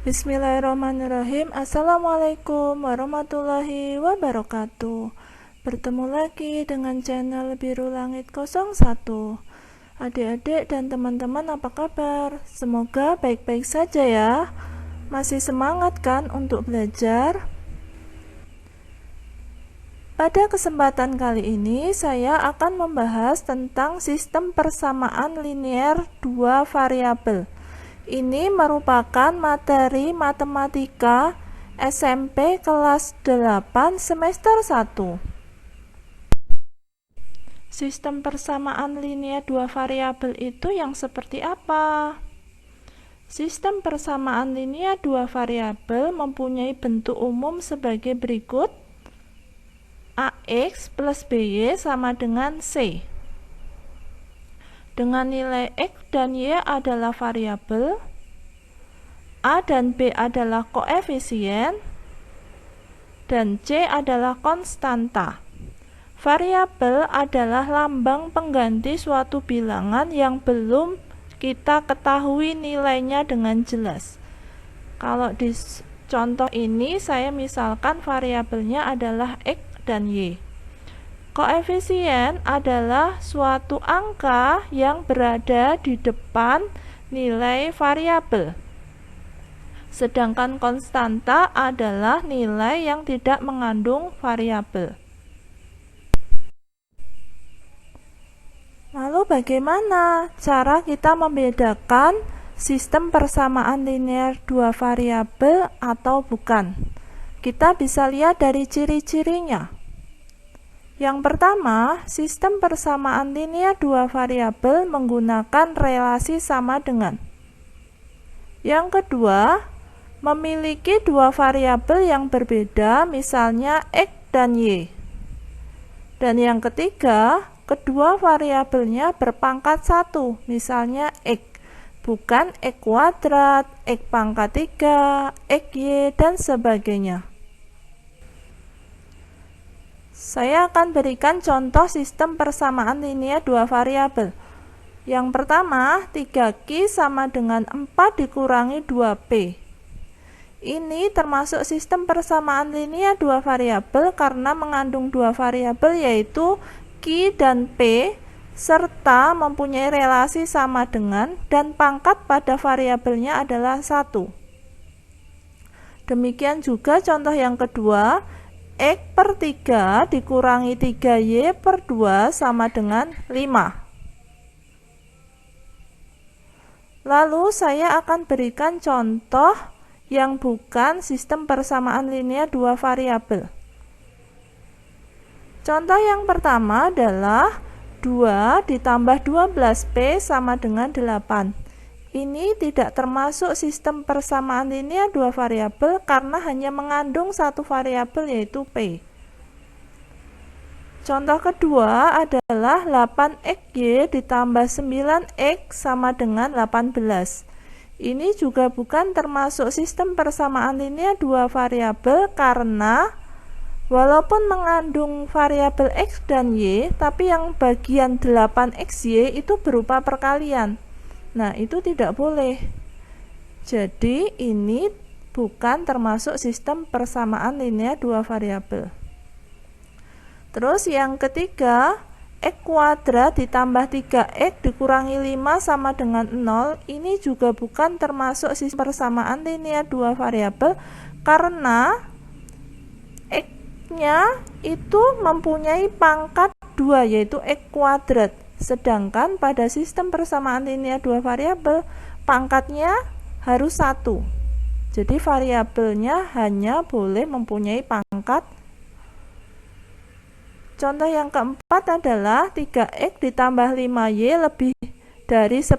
Bismillahirrahmanirrahim. Assalamualaikum warahmatullahi wabarakatuh. Bertemu lagi dengan channel Biru Langit 01. Adik-adik dan teman-teman, apa kabar? Semoga baik-baik saja ya. Masih semangat kan untuk belajar? Pada kesempatan kali ini saya akan membahas tentang sistem persamaan linear dua variabel. Ini merupakan materi matematika SMP kelas 8 semester 1. Sistem persamaan linear dua variabel itu yang seperti apa? Sistem persamaan linear dua variabel mempunyai bentuk umum sebagai berikut. AX plus BY sama dengan C. Dengan nilai X dan Y adalah variabel, A dan B adalah koefisien, dan C adalah konstanta. Variabel adalah lambang pengganti suatu bilangan yang belum kita ketahui nilainya dengan jelas. Kalau di contoh ini saya misalkan variabelnya adalah X dan Y. Koefisien adalah suatu angka yang berada di depan nilai variabel. Sedangkan konstanta adalah nilai yang tidak mengandung variabel. Lalu bagaimana cara kita membedakan sistem persamaan linear dua variabel atau bukan? Kita bisa lihat dari ciri-cirinya. Yang pertama, sistem persamaan linear dua variabel menggunakan relasi sama dengan. Yang kedua, memiliki dua variabel yang berbeda, misalnya X dan Y. Dan yang ketiga, kedua variabelnya berpangkat 1, misalnya X, bukan X kuadrat, X pangkat 3, X Y, dan sebagainya. Saya akan berikan contoh sistem persamaan linear dua variabel. Yang pertama, 3Q sama dengan 4 dikurangi 2P. Ini termasuk sistem persamaan linear dua variabel karena mengandung dua variabel yaitu Q dan P serta mempunyai relasi sama dengan dan pangkat pada variabelnya adalah 1. Demikian juga contoh yang kedua, X per 3 dikurangi 3Y per 2 sama dengan 5. Lalu saya akan berikan contoh yang bukan sistem persamaan linear dua variabel. Contoh yang pertama adalah 2 ditambah 12P sama dengan 8. Ini tidak termasuk sistem persamaan linear dua variabel karena hanya mengandung satu variabel yaitu P. Contoh kedua adalah 8XY ditambah 9X sama dengan 18. Ini juga bukan termasuk sistem persamaan linear dua variabel karena walaupun mengandung variabel X dan Y, tapi yang bagian 8XY itu berupa perkalian. Nah, itu tidak boleh. Jadi, ini bukan termasuk sistem persamaan linear dua variabel. Terus yang ketiga, X kuadrat ditambah 3X dikurangi 5 sama dengan 0. Ini juga bukan termasuk sistem persamaan linear dua variabel karena X-nya itu mempunyai pangkat 2 yaitu X kuadrat. Sedangkan pada sistem persamaan linear dua variabel pangkatnya harus 1. Jadi variabelnya hanya boleh mempunyai pangkat. Contoh yang keempat adalah 3X ditambah 5Y lebih dari 10.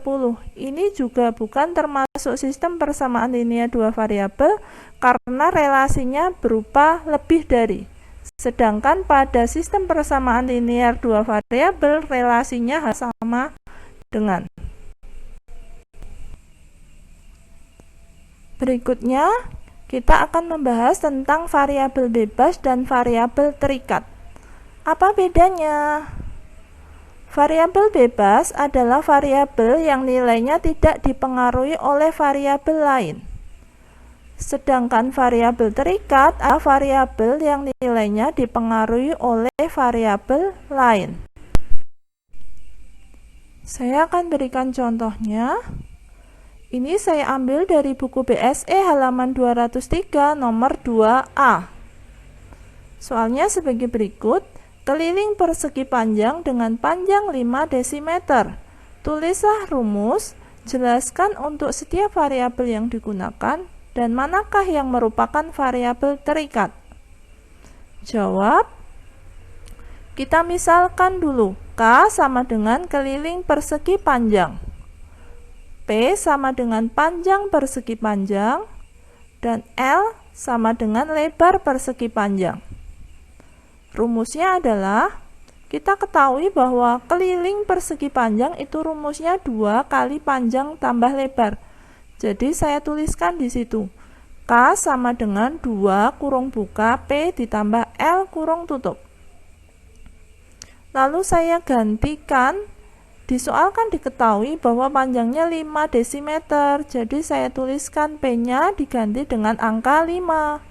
Ini juga bukan termasuk sistem persamaan linear dua variabel karena relasinya berupa lebih dari. Sedangkan pada sistem persamaan linear dua variabel relasinya sama dengan. Berikutnya, kita akan membahas tentang variabel bebas dan variabel terikat. Apa bedanya? Variabel bebas adalah variabel yang nilainya tidak dipengaruhi oleh variabel lain. Sedangkan variabel terikat adalah variabel yang nilainya dipengaruhi oleh variabel lain. Saya akan berikan contohnya. Ini saya ambil dari buku BSE halaman 203 nomor 2A. Soalnya sebagai berikut. Keliling persegi panjang dengan panjang 5 desimeter. Tulislah rumus, jelaskan untuk setiap variabel yang digunakan dan manakah yang merupakan variabel terikat. Jawab. Kita misalkan dulu, K sama dengan keliling persegi panjang, P sama dengan panjang persegi panjang, dan L sama dengan lebar persegi panjang. Rumusnya adalah, kita ketahui bahwa keliling persegi panjang itu rumusnya 2 kali panjang tambah lebar. Jadi saya tuliskan di situ, K sama dengan 2 kurung buka P ditambah L kurung tutup. Lalu saya gantikan, di soal kan diketahui bahwa panjangnya 5 desimeter, jadi saya tuliskan P-nya diganti dengan angka 5.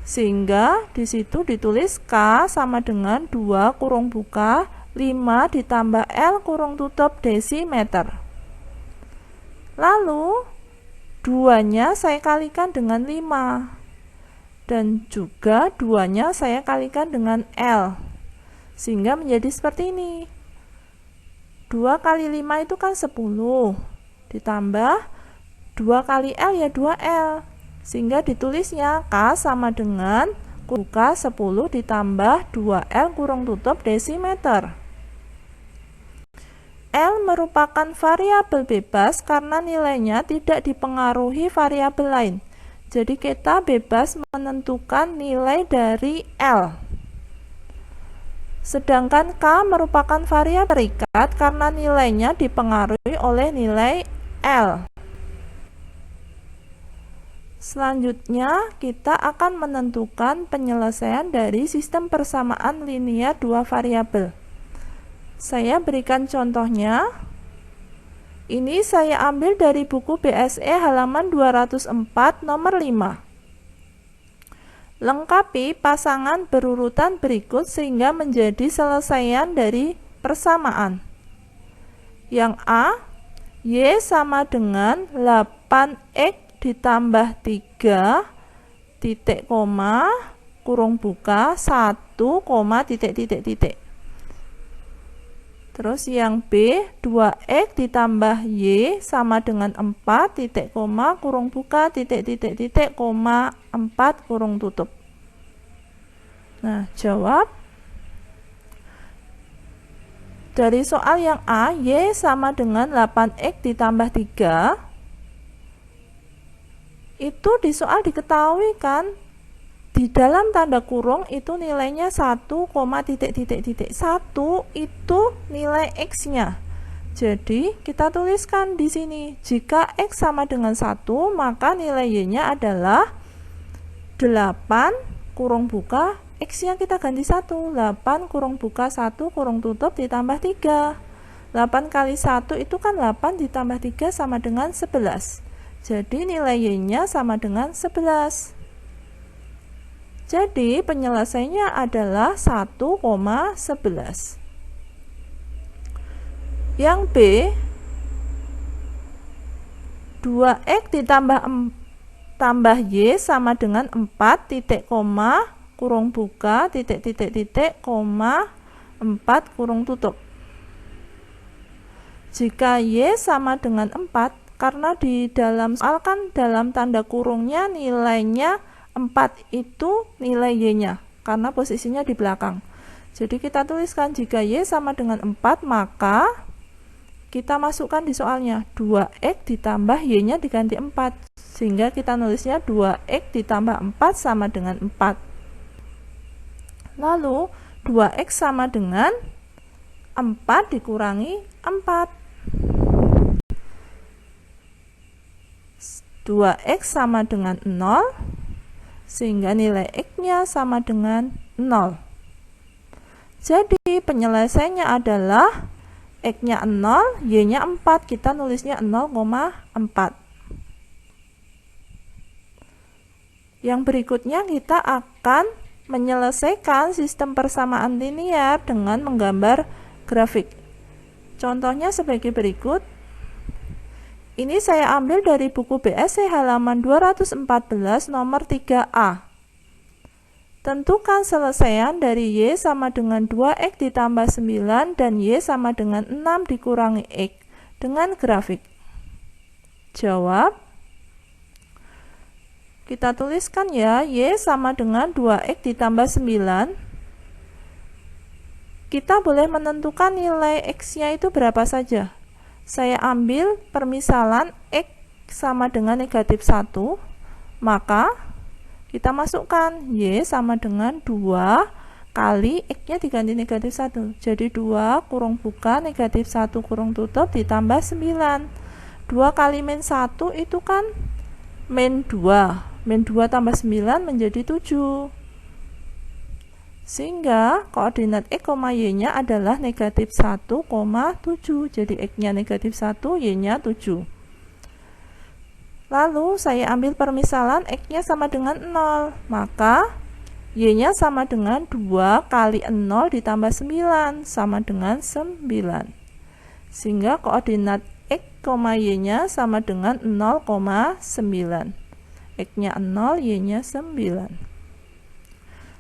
Sehingga di situ ditulis K sama dengan 2 kurung buka 5 ditambah L kurung tutup desimeter. Lalu 2-nya saya kalikan dengan 5. Dan juga 2-nya saya kalikan dengan L. Sehingga menjadi seperti ini. 2 kali 5 itu kan 10. Ditambah 2 kali L ya 2L. Sehingga ditulisnya K sama dengan buka 10 ditambah 2L kurung tutup desimeter. L merupakan variabel bebas karena nilainya tidak dipengaruhi variabel lain. Jadi kita bebas menentukan nilai dari L. Sedangkan K merupakan variabel terikat karena nilainya dipengaruhi oleh nilai L. Selanjutnya, kita akan menentukan penyelesaian dari sistem persamaan linear dua variabel. Saya berikan contohnya. Ini saya ambil dari buku BSE halaman 204 nomor 5. Lengkapi pasangan berurutan berikut sehingga menjadi selesaian dari persamaan. Yang A, Y sama dengan 8X ditambah 3 titik koma kurung buka 1 koma titik titik titik. Terus yang B, 2X ditambah Y sama dengan 4 titik koma kurung buka titik titik titik koma 4 kurung tutup. Nah, jawab. Dari soal yang A, Y sama dengan 8X ditambah 3. Itu di soal diketahui kan? Di dalam tanda kurung itu nilainya 1, titik titik titik 1 itu nilai X-nya. Jadi kita tuliskan di sini, jika X sama dengan 1, maka nilai Y-nya adalah 8 kurung buka, X-nya kita ganti 1, 8 kurung buka 1 kurung tutup ditambah 3. 8 kali 1 itu kan 8 ditambah 3 sama dengan 11. Jadi nilai Y-nya sama dengan 11. Jadi penyelesaiannya adalah 1,11. Yang B, 2X tambah Y sama dengan 4 titik koma kurung buka titik titik titik koma 4 kurung tutup. Jika Y sama dengan 4, karena di dalam soal kan dalam tanda kurungnya nilainya 4 itu nilai Y-nya karena posisinya di belakang. Jadi kita tuliskan jika Y sama dengan 4, maka kita masukkan di soalnya 2X ditambah Y-nya diganti 4. Sehingga kita nulisnya 2X ditambah 4 sama dengan 4. Lalu 2X sama dengan 4 dikurangi 4. 2X sama dengan 0, sehingga nilai X-nya sama dengan 0. Jadi penyelesaiannya adalah X-nya 0, Y-nya 4, kita nulisnya 0,4. Yang berikutnya kita akan menyelesaikan sistem persamaan linear dengan menggambar grafik. Contohnya sebagai berikut. Ini saya ambil dari buku BSC halaman 214 nomor 3A. Tentukan selesaian dari Y sama dengan 2X ditambah 9 dan Y sama dengan 6 dikurangi X dengan grafik. Jawab. Kita tuliskan ya, Y sama dengan 2X ditambah 9. Kita boleh menentukan nilai X-nya itu berapa saja. Saya ambil permisalan X sama dengan negatif 1, maka kita masukkan Y sama dengan 2 kali X-nya diganti negatif 1. Jadi 2 kurung buka negatif 1 kurung tutup ditambah 9. 2 kali min 1 itu kan min 2. Min 2 tambah 9 menjadi 7. Sehingga koordinat X, Y-nya adalah negatif 1,7. Jadi X-nya negatif 1, Y-nya 7. Lalu saya ambil permisalan X-nya sama dengan 0, maka Y-nya sama dengan 2 kali 0 ditambah 9, sama dengan 9. Sehingga koordinat X, Y-nya sama dengan 0,9. X-nya 0, Y-nya 9.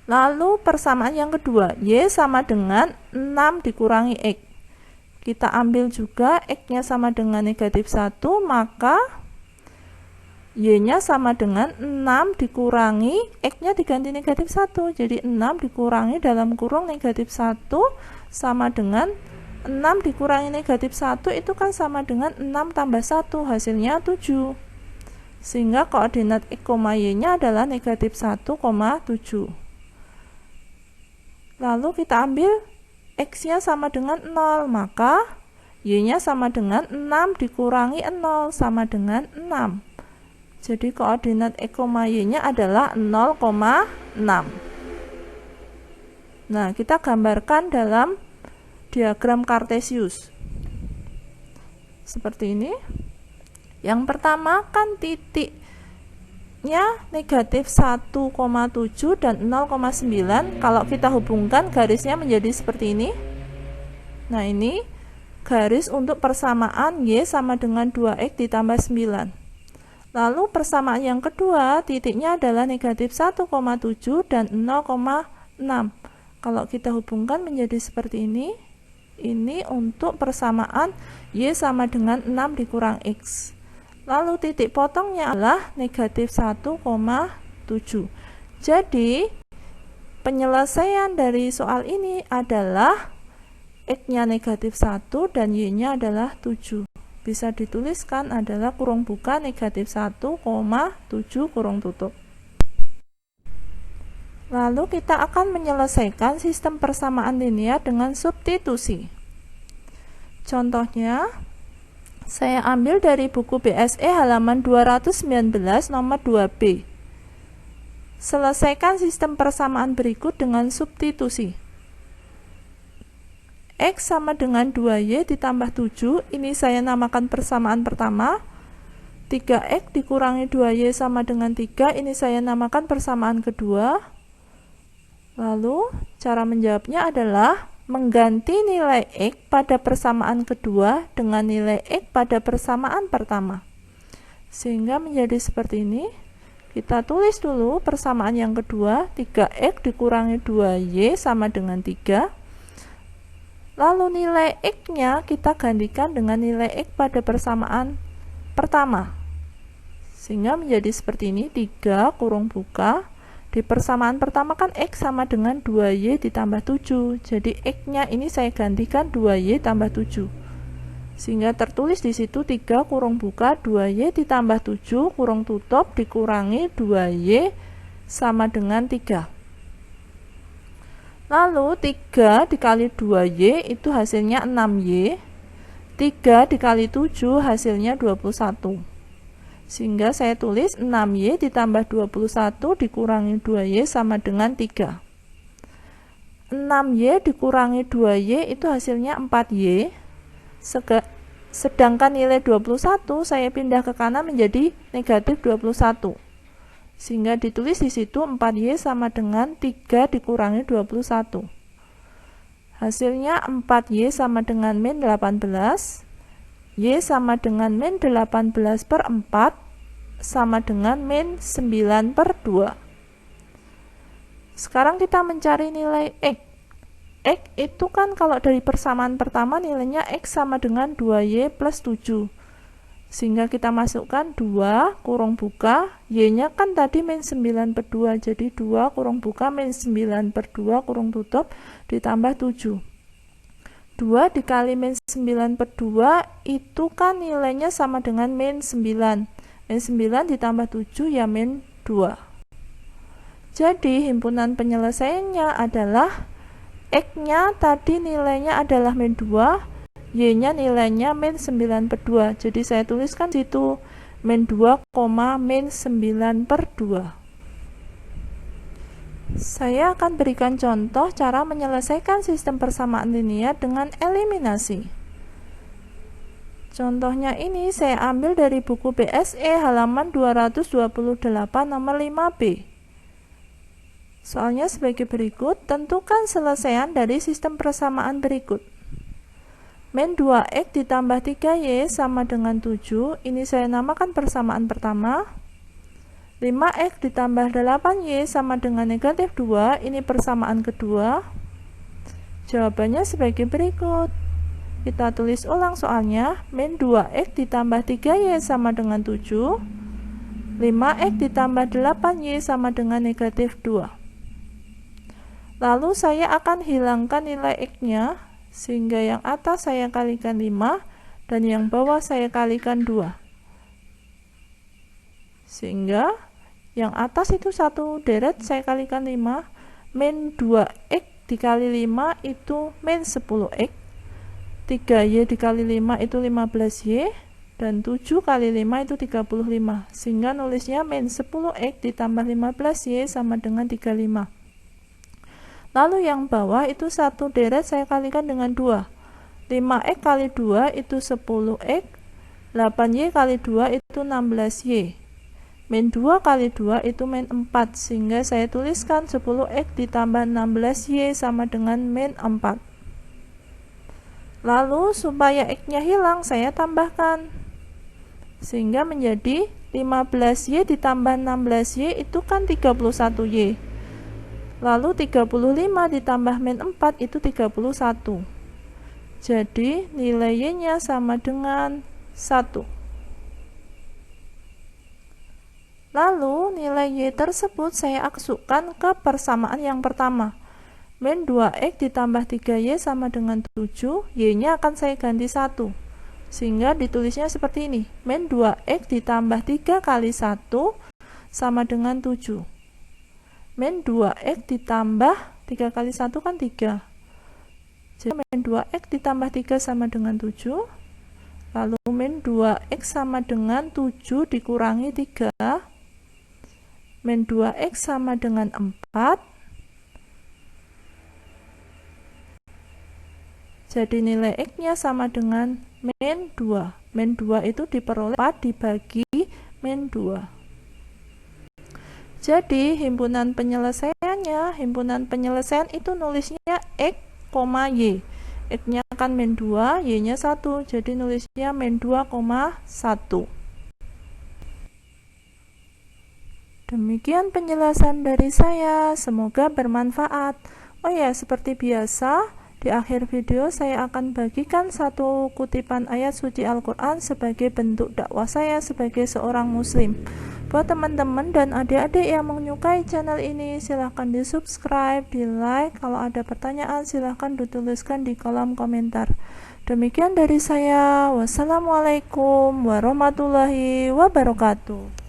Lalu persamaan yang kedua, Y sama dengan 6 dikurangi X. Kita ambil juga X-nya sama dengan negatif 1, maka Y-nya sama dengan 6 dikurangi X-nya diganti negatif 1. Jadi 6 dikurangi dalam kurung negatif 1 sama dengan 6 dikurangi negatif 1 itu kan sama dengan 6 tambah 1, hasilnya 7. Sehingga koordinat X, Y-nya adalah negatif 1,7. Lalu kita ambil X-nya sama dengan 0, maka Y-nya sama dengan 6 dikurangi 0 sama dengan 6. Jadi koordinat X, Y-nya adalah 0,6. Nah, kita gambarkan dalam diagram Kartesius. Seperti ini. Yang pertama kan titiknya negatif 1,7 dan 0,9. Kalau kita hubungkan garisnya menjadi seperti ini. Nah, ini garis untuk persamaan Y sama dengan 2X ditambah 9. Lalu persamaan yang kedua, titiknya adalah negatif 1,7 dan 0,6. Kalau kita hubungkan menjadi seperti ini untuk persamaan Y sama dengan 6 dikurang X. Lalu titik potongnya adalah negatif 1,7. Jadi, penyelesaian dari soal ini adalah X-nya negatif 1 dan Y-nya adalah 7. Bisa dituliskan adalah kurung buka negatif 1,7 kurung tutup. Lalu kita akan menyelesaikan sistem persamaan linear dengan substitusi. Contohnya, saya ambil dari buku BSE halaman 219 nomor 2B. Selesaikan sistem persamaan berikut dengan substitusi. X sama dengan 2Y ditambah 7, ini saya namakan persamaan pertama. 3X dikurangi 2Y sama dengan 3, ini saya namakan persamaan kedua. Lalu, cara menjawabnya adalah mengganti nilai X pada persamaan kedua dengan nilai X pada persamaan pertama. Sehingga menjadi seperti ini. Kita tulis dulu persamaan yang kedua, 3X dikurangi 2Y sama dengan 3. Lalu nilai X-nya kita gantikan dengan nilai X pada persamaan pertama. Sehingga menjadi seperti ini, 3 kurung buka. Di persamaan pertama kan X sama dengan 2Y ditambah 7. Jadi X-nya ini saya gantikan 2Y tambah 7. Sehingga tertulis di situ 3 kurung buka 2Y ditambah 7 kurung tutup dikurangi 2Y sama dengan 3. Lalu 3 dikali 2Y itu hasilnya 6Y. 3 dikali 7 hasilnya 21. Sehingga saya tulis 6Y ditambah 21 dikurangi 2Y sama dengan 3. 6Y dikurangi 2Y itu hasilnya 4Y. Sedangkan nilai 21 saya pindah ke kanan menjadi negatif 21. Sehingga ditulis di situ 4Y sama dengan 3 dikurangi 21. Hasilnya 4Y sama dengan min 18. Y sama dengan min 18 per 4 sama dengan min 9 per 2. Sekarang kita mencari nilai X. X itu kan kalau dari persamaan pertama nilainya X sama dengan 2Y plus 7. Sehingga kita masukkan 2 kurung buka, Y-nya kan tadi min 9 per 2, jadi 2 kurung buka min 9 per 2 kurung tutup ditambah 7. 2 dikali min 9 per 2 itu kan nilainya sama dengan min 9. Min 9 ditambah 7 ya min 2. Jadi himpunan penyelesaiannya adalah X-nya tadi nilainya adalah min 2, Y-nya nilainya min 9 per 2. Jadi saya tuliskan situ min 2, min 9 per 2. Saya akan berikan contoh cara menyelesaikan sistem persamaan linear dengan eliminasi. Contohnya ini saya ambil dari buku BSE halaman 228 nomor 5B. Soalnya sebagai berikut, tentukan selesaian dari sistem persamaan berikut. Min 2X ditambah 3Y sama dengan 7, ini saya namakan persamaan pertama. 5X ditambah 8Y sama dengan negatif 2, ini persamaan kedua. Jawabannya sebagai berikut. Kita tulis ulang soalnya, min 2X ditambah 3Y sama dengan 7, 5X ditambah 8Y sama dengan negatif 2. Lalu saya akan hilangkan nilai X-nya, sehingga yang atas saya kalikan 5 dan yang bawah saya kalikan 2. Sehingga yang atas itu 1 deret saya kalikan 5, min 2X dikali 5 itu min 10X, 3Y dikali 5 itu 15Y, dan 7 kali 5 itu 35. Sehingga nulisnya min 10X ditambah 15Y sama dengan 35. Lalu yang bawah itu 1 deret saya kalikan dengan 2. 5X kali 2 itu 10X, 8Y kali 2 itu 16Y. Min 2 kali 2 itu min 4, sehingga saya tuliskan 10X ditambah 16Y sama dengan min 4. Lalu supaya X-nya hilang saya tambahkan, sehingga menjadi 15Y ditambah 16Y itu kan 31Y. Lalu 35 ditambah min 4 itu 31. Jadi nilai Y-nya sama dengan 1. Lalu nilai Y tersebut saya aksukkan ke persamaan yang pertama. Min 2X ditambah 3Y sama dengan 7, Y-nya akan saya ganti 1. Sehingga ditulisnya seperti ini. Min 2X ditambah 3 kali 1 sama dengan 7. Min 2X ditambah 3 kali 1 kan 3. Jadi min 2X ditambah 3 sama dengan 7. Lalu min 2X sama dengan 7 dikurangi 3. Min 2X sama dengan 4. Jadi nilai X-nya sama dengan min 2. Min 2 itu diperoleh 4 dibagi min 2. Jadi himpunan penyelesaiannya, himpunan penyelesaian itu nulisnya X, Y. X-nya kan min 2, Y-nya 1, jadi nulisnya min 2,1. Demikian penjelasan dari saya, semoga bermanfaat. Oh ya, seperti biasa, di akhir video saya akan bagikan satu kutipan ayat suci Al-Quran sebagai bentuk dakwah saya sebagai seorang muslim. Buat teman-teman dan adik-adik yang menyukai channel ini, silahkan di subscribe, di like. Kalau ada pertanyaan silahkan dituliskan di kolom komentar. Demikian dari saya, wassalamualaikum warahmatullahi wabarakatuh.